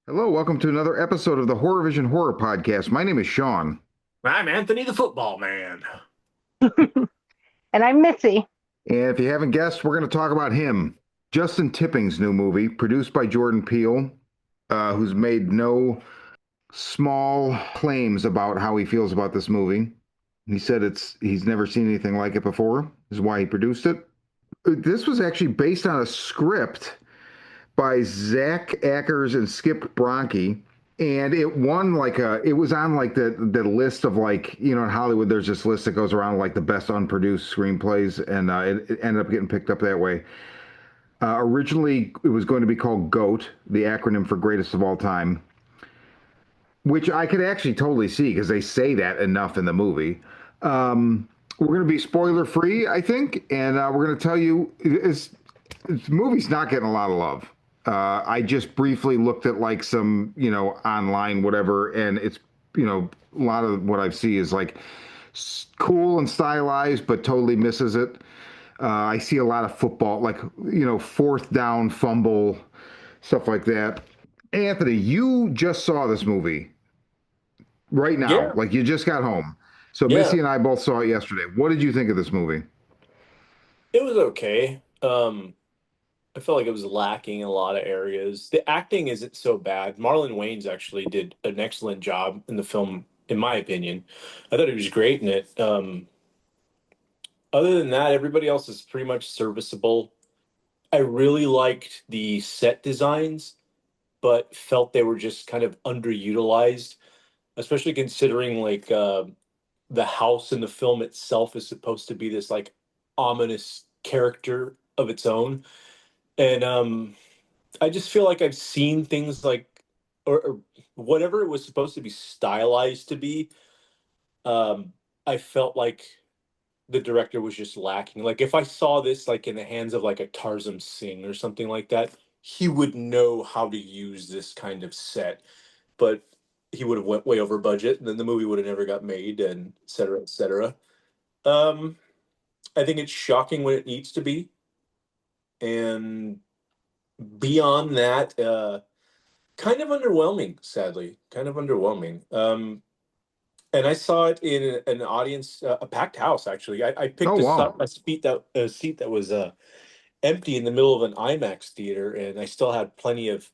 Hello, welcome to another episode of the Horror Vision Horror Podcast. My name is Sean. I'm Anthony the football man. And I'm Missy. And if you haven't guessed, we're going to talk about him, Justin Tipping's new movie, produced by Jordan Peele, who's made no small claims about how he feels about this movie. He said he's never seen anything like it before, is why he produced it. This was actually based on a script by Zach Ackers and Skip Bronke. And it won it was on like the list of like, in Hollywood, there's this list that goes around like the best unproduced screenplays, and it ended up getting picked up that way. Originally, it was going to be called GOAT, the acronym for Greatest of All Time, which I could actually totally see because they say that enough in the movie. We're going to be spoiler free, I think, and we're going to tell you this movie's not getting a lot of love. I just briefly looked at like some, online, whatever, and it's, a lot of what I see is like cool and stylized, but totally misses it. I see a lot of football, like, fourth down fumble, stuff like that. Anthony, you just saw this movie right now, Yeah, like you just got home. So yeah, Missy and I both saw it yesterday. What did you think of this movie? it was okay. I felt like it was lacking in a lot of areas. The acting isn't so bad. Marlon Wayans actually did an excellent job in the film, in my opinion. I thought he was great in it. Other than that, everybody else is pretty much serviceable. I really liked the set designs, but felt they were just kind of underutilized, especially considering the house in the film itself is supposed to be this like ominous character of its own. And I just feel like I've seen things like or whatever it was supposed to be stylized to be. Um, I felt like the director was just lacking. Like if I saw this like in the hands of like a Tarzan Singh or something like that, he would know how to use this kind of set, but he would have went way over budget, and then the movie would have never got made, and et cetera, et cetera. Um, I think it's shocking when it needs to be, and beyond that, kind of underwhelming. Sadly, kind of underwhelming. And I saw it in an audience, a packed house. Actually, I Oh, picked wow. a seat that was empty in the middle of an IMAX theater, and I still had plenty of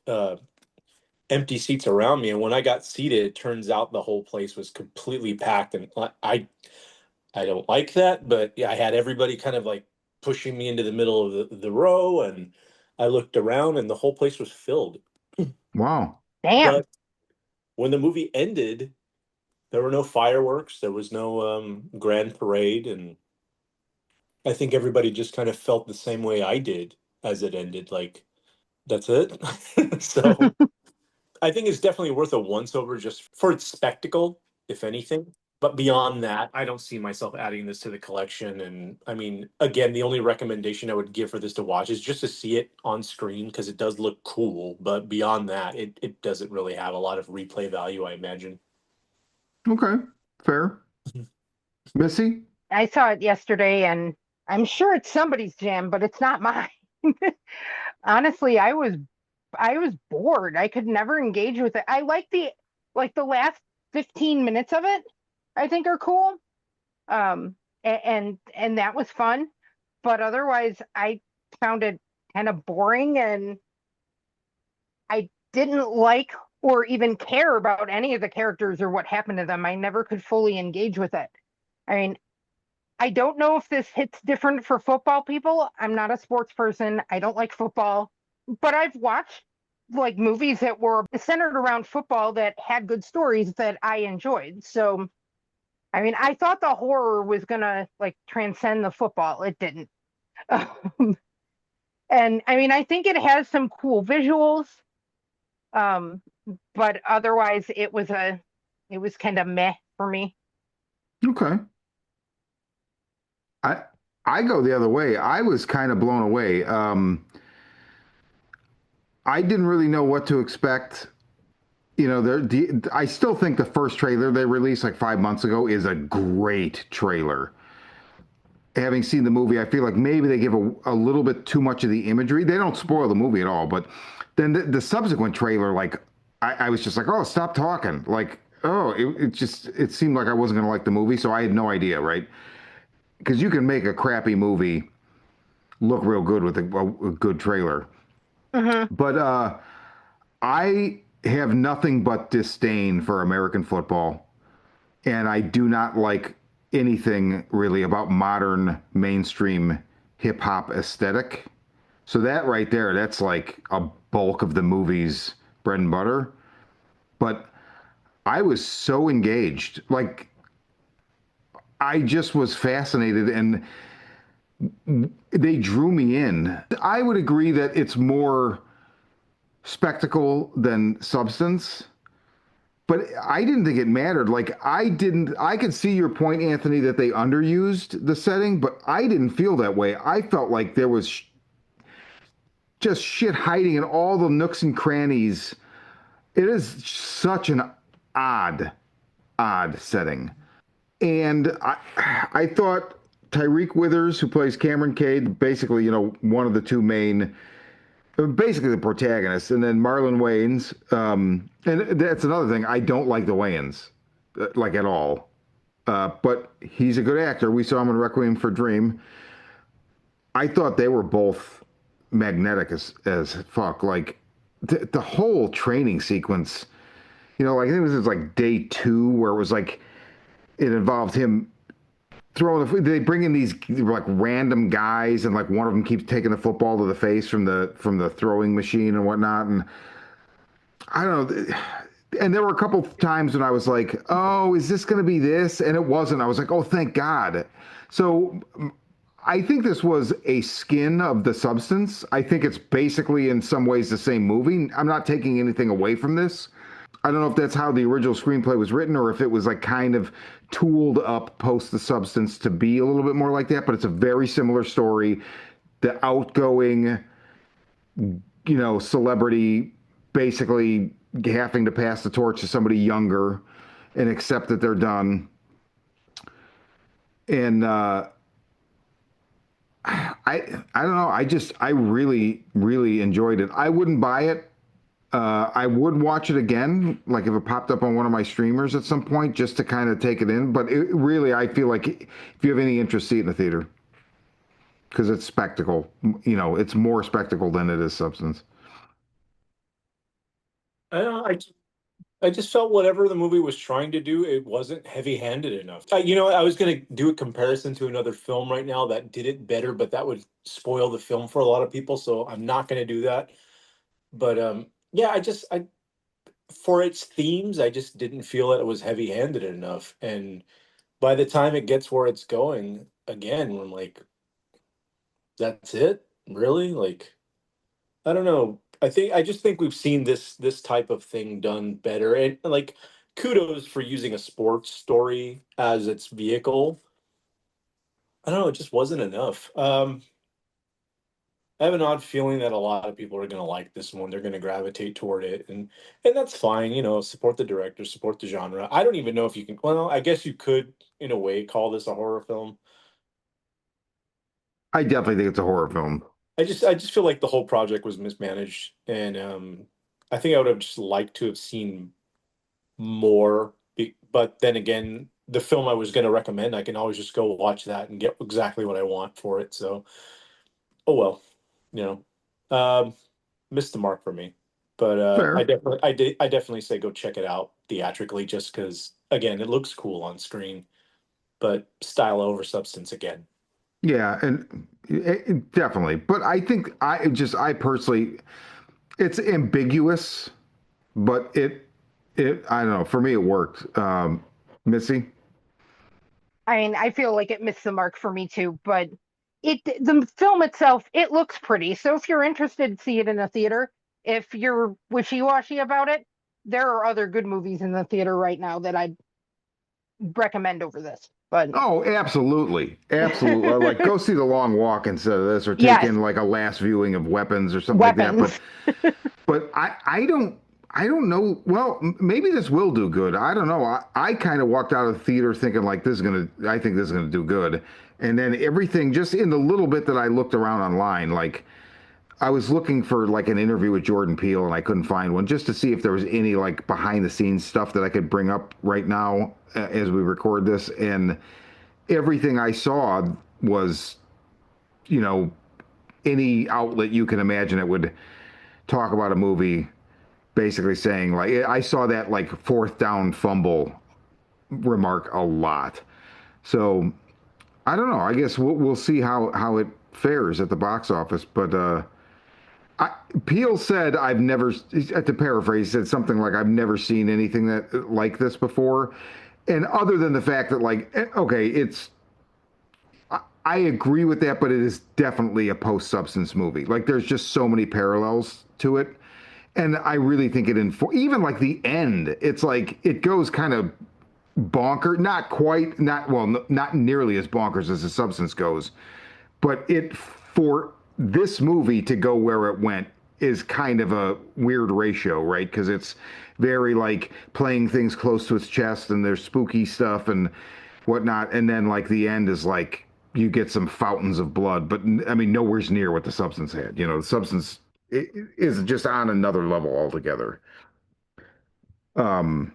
empty seats around me. And when I got seated, it turns out the whole place was completely packed, and I don't like that, but yeah, I had everybody kind of like pushing me into the middle of the row, and I looked around, and the whole place was filled. Wow. Damn. But when the movie ended, there were no fireworks, there was no grand parade, and I think everybody just kind of felt the same way I did as it ended. Like, that's it. So I think it's definitely worth a once over just for its spectacle, if anything. But beyond that, I don't see myself adding this to the collection. And I mean, again, the only recommendation I would give for this to watch is just to see it on screen because it does look cool. But beyond that, it doesn't really have a lot of replay value, I imagine. Okay. Fair. Missy? I saw it yesterday and I'm sure it's somebody's jam, but it's not mine. Honestly, I was bored. I could never engage with it. I like the last 15 minutes of it, I think are cool. And that was fun. But otherwise I found it kind of boring and I didn't like or even care about any of the characters or what happened to them. I never could fully engage with it. I mean, I don't know if this hits different for football people. I'm not a sports person. I don't like football, but I've watched like movies that were centered around football that had good stories that I enjoyed. So, I mean, I thought the horror was gonna like transcend the football. It didn't. And I mean, I think it has some cool visuals. Um, but otherwise it was kind of meh for me. Okay. I I go the other way. I was kind of blown away. I didn't really know what to expect. I still think the first trailer they released like 5 months ago is a great trailer. Having seen the movie, I feel like maybe they give a little bit too much of the imagery. They don't spoil the movie at all, but then the subsequent trailer, like I was just like, oh, stop talking. Like, oh, it seemed like I wasn't going to like the movie, so I had no idea, right? Because you can make a crappy movie look real good with a good trailer. Hmm. But I have nothing but disdain for American football, and I do not like anything really about modern mainstream hip hop aesthetic. So that right there, that's like a bulk of the movie's bread and butter. But I was so engaged. Like I just was fascinated and they drew me in. I would agree that it's more spectacle than substance, but I didn't think it mattered. I could see your point, Anthony, that they underused the setting, but I didn't feel that way. I felt like there was just shit hiding in all the nooks and crannies. It is such an odd, odd setting. And I thought Tyreek Withers, who plays Cameron Cade, basically, one of the two main, basically the protagonists, and then Marlon Wayans. And that's another thing. I don't like the Wayans, like at all. But he's a good actor. We saw him in Requiem for a Dream. I thought they were both magnetic as fuck. Like the whole training sequence, like I think this was like day two where it was like it involved him throwing they bring in these like random guys and like one of them keeps taking the football to the face from the throwing machine and whatnot. And I don't know. And there were a couple times when I was like, oh, is this going to be this? And it wasn't. I was like, oh, thank God. So I think this was a skin of the substance. I think it's basically in some ways the same movie. I'm not taking anything away from this. I don't know if that's how the original screenplay was written or if it was like kind of tooled up post the substance to be a little bit more like that, but it's a very similar story. The outgoing, celebrity basically having to pass the torch to somebody younger and accept that they're done. And I don't know. I really really enjoyed it. I wouldn't buy it. I would watch it again, like if it popped up on one of my streamers at some point, just to kind of take it in. But really, I feel like if you have any interest, see it in the theater because it's spectacle. It's more spectacle than it is substance. I don't know, I just felt whatever the movie was trying to do, it wasn't heavy-handed enough. I was going to do a comparison to another film right now that did it better, but that would spoil the film for a lot of people, so I'm not going to do that. But yeah, I for its themes, I just didn't feel that it was heavy-handed enough. And by the time it gets where it's going, again, I'm like, that's it? Really? Like, I don't know. I just think we've seen this type of thing done better. And like kudos for using a sports story as its vehicle. I don't know, it just wasn't enough. I have an odd feeling that a lot of people are going to like this one. They're going to gravitate toward it, and that's fine. Support the director, support the genre. I don't even know if you can. Well, I guess you could, in a way, call this a horror film. I definitely think it's a horror film. I just feel like the whole project was mismanaged, and I think I would have just liked to have seen more. But then again, the film I was going to recommend, I can always just go watch that and get exactly what I want for it. So, oh well, you know, missed the mark for me. But Fair. I definitely say go check it out theatrically, just because again, it looks cool on screen, but style over substance again. Yeah, and definitely. But I think I personally, it's ambiguous, but I don't know. For me, it worked. Missy, I mean, I feel like it missed the mark for me too, but the film itself, it looks pretty. So if you're interested, see it in a theater. If you're wishy-washy about it, there are other good movies in the theater right now that I'd recommend over this. But oh, absolutely, absolutely. Like go see The Long Walk instead of this, or take yes, in like a last viewing of Weapons or something like that. But weapons. but I don't know. Well, maybe this will do good. I don't know. I kind of walked out of the theater thinking like I think this is gonna do good, and then everything just in the little bit that I looked around online, like I was looking for like an interview with Jordan Peele and I couldn't find one just to see if there was any like behind the scenes stuff that I could bring up right now as we record this. And everything I saw was, you know, any outlet you can imagine it would talk about a movie basically saying like I saw that like fourth down fumble remark a lot. So I don't know. I guess we'll see how it fares at the box office. But Peele said I've never, to paraphrase, said something like I've never seen anything that like this before. And other than the fact that like okay, I agree with that, but it is definitely a post-substance movie. Like there's just so many parallels to it. And I really think even like the end, it's like it goes kind of bonker, not quite, not well, not nearly as bonkers as the substance goes, but it for this movie to go where it went is kind of a weird ratio, right? Because it's very like playing things close to its chest, and there's spooky stuff and whatnot, and then like the end is like you get some fountains of blood, but I mean nowhere's near what the substance had. You know, the substance is just on another level altogether. Um,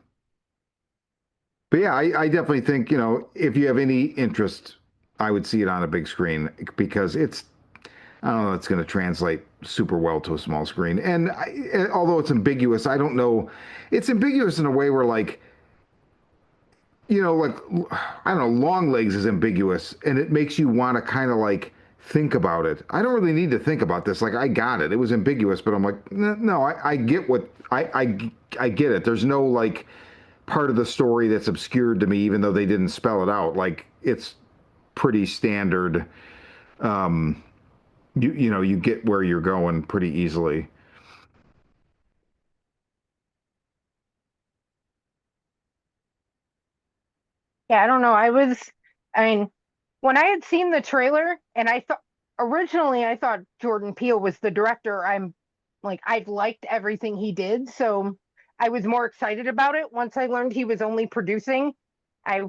but yeah, I definitely think, you know, if you have any interest, I would see it on a big screen because I don't know, it's going to translate super well to a small screen. And although it's ambiguous, I don't know, it's ambiguous in a way where like, you know, like, I don't know, Long Legs is ambiguous and it makes you want to kind of like think about it. I don't really need to think about this. Like, I got it. It was ambiguous, but I'm like, no, I get what, I get it. There's no like, part of the story that's obscured to me, even though they didn't spell it out. Like it's pretty standard. Um, you know, you get where you're going pretty easily. Yeah, I don't know. I mean, when I had seen the trailer and I thought originally I thought Jordan Peele was the director. I've liked everything he did, so I was more excited about it. Once I learned he was only producing, I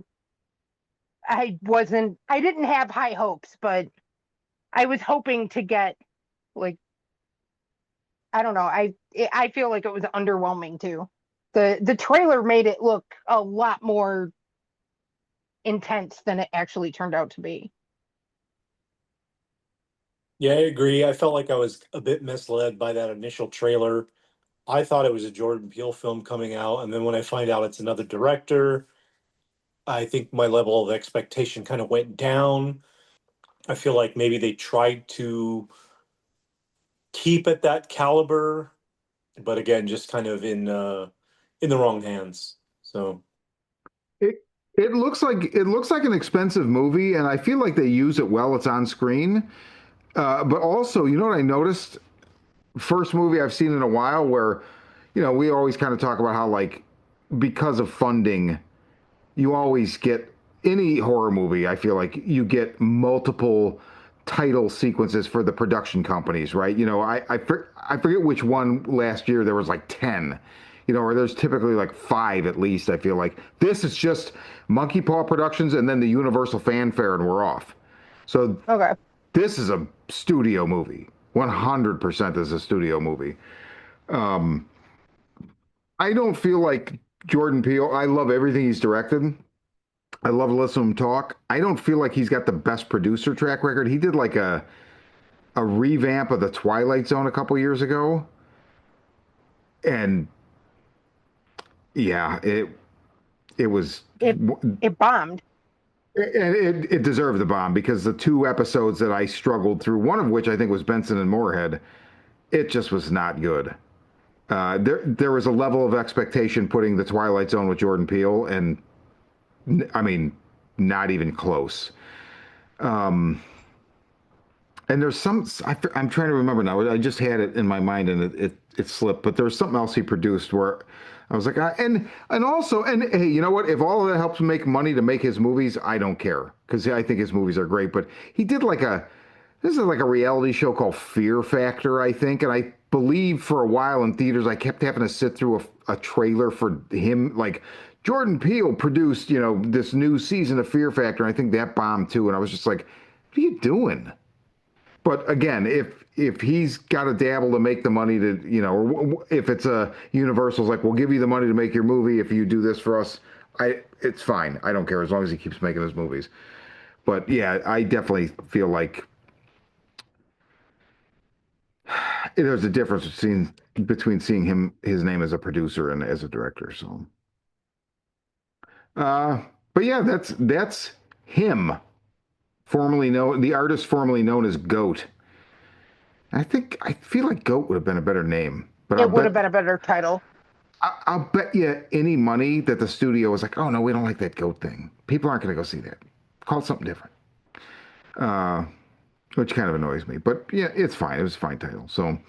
I didn't have high hopes, but I was hoping to get like I don't know. I feel like it was underwhelming too. The trailer made it look a lot more intense than it actually turned out to be. Yeah, I agree. I felt like I was a bit misled by that initial trailer. I thought it was a Jordan Peele film coming out, and then when I find out it's another director, I think my level of expectation kind of went down. I feel like maybe they tried to keep at that caliber, but again, just kind of in the wrong hands. So It it looks like an expensive movie, and I feel like they use it well. It's on screen, but also, you know what I noticed? First movie I've seen in a while where, you know, we always kind of talk about how like because of funding you always get any horror movie, I feel like you get multiple title sequences for the production companies, right? You know, I forget which one last year there was like 10, you know, or there's typically like five at least, I feel like. This is just Monkey Paw Productions and then the Universal Fanfare and we're off. So Okay. this is a studio movie. 100% is a studio movie. Um, I don't feel like Jordan Peele, I love everything he's directed. I love to listen to him talk. I don't feel like he's got the best producer track record. He did like a revamp of the Twilight Zone a couple years ago, and yeah, it was It it bombed. it deserved the bomb because the two episodes that I struggled through, one of which I think was Benson and Moorhead, it just was not good. There was a level of expectation putting the Twilight Zone with Jordan Peele, and I mean, not even close. Um, And there's I'm trying to remember now. I just had it in my mind and it slipped. But there was something else he produced where I was like, and also, and hey, you know what? If all of that helps him make money to make his movies, I don't care because I think his movies are great. But he did like this is like a reality show called Fear Factor, I think. And I believe for a while in theaters, I kept having to sit through a trailer for him, like Jordan Peele produced, you know, this new season of Fear Factor. And I think that bombed too. And I was just like, what are you doing? But again, if he's got to dabble to make the money to, you know, or if it's a Universal's like, we'll give you the money to make your movie if you do this for us, it's fine. I don't care as long as he keeps making his movies. But yeah, I definitely feel like there's a difference between seeing his name as a producer and as a director. So, but yeah, that's him, the artist formerly known as Goat. I feel like Goat would have been a better name, but It would have been a better title. I'll bet you any money that the studio was like, oh no, we don't like that Goat thing. People aren't going to go see that. Call it something different. Which kind of annoys me, but yeah, it's fine. It was a fine title. So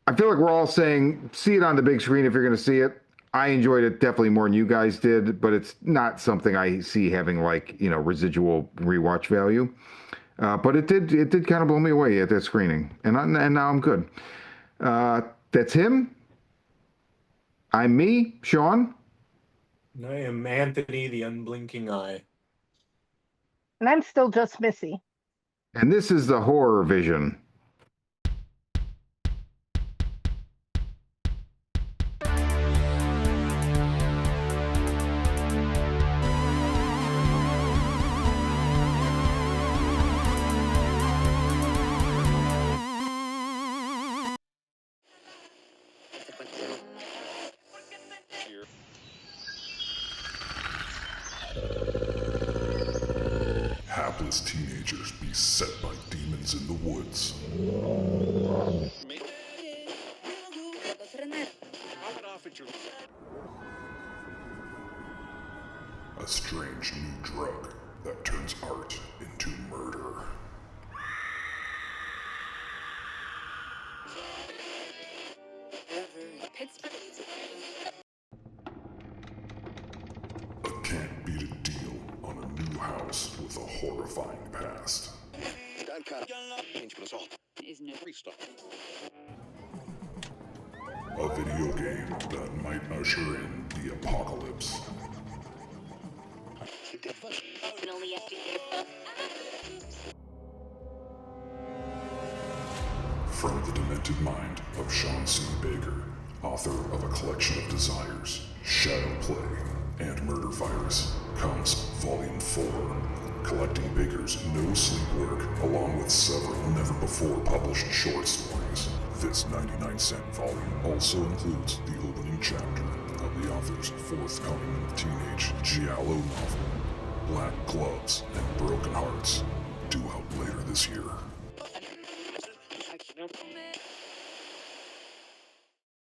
I feel like we're all saying, see it on the big screen if you're going to see it. I enjoyed it definitely more than you guys did, but it's not something I see having like, you know, residual rewatch value. But it did kind of blow me away at that screening, and now I'm good. That's him. I'm me, Sean. And I am Anthony, the unblinking eye. And I'm still just Missy. And this is the Horror Vision. Hapless teenagers beset by demons in the woods. A strange new drug that turns art into murder. A can't beat a deal on a new house with a horrifying past. A video game that might usher in the apocalypse. From the demented mind of Sean C. Baker, author of A Collection of Desires, Shadow Play, and Murder Virus, comes Volume 4, collecting Baker's no sleep work along with several never-before published short stories. This 99-cent volume also includes the opening chapter of the author's forthcoming teenage giallo novel, Black Gloves and Broken Hearts, due out later this year.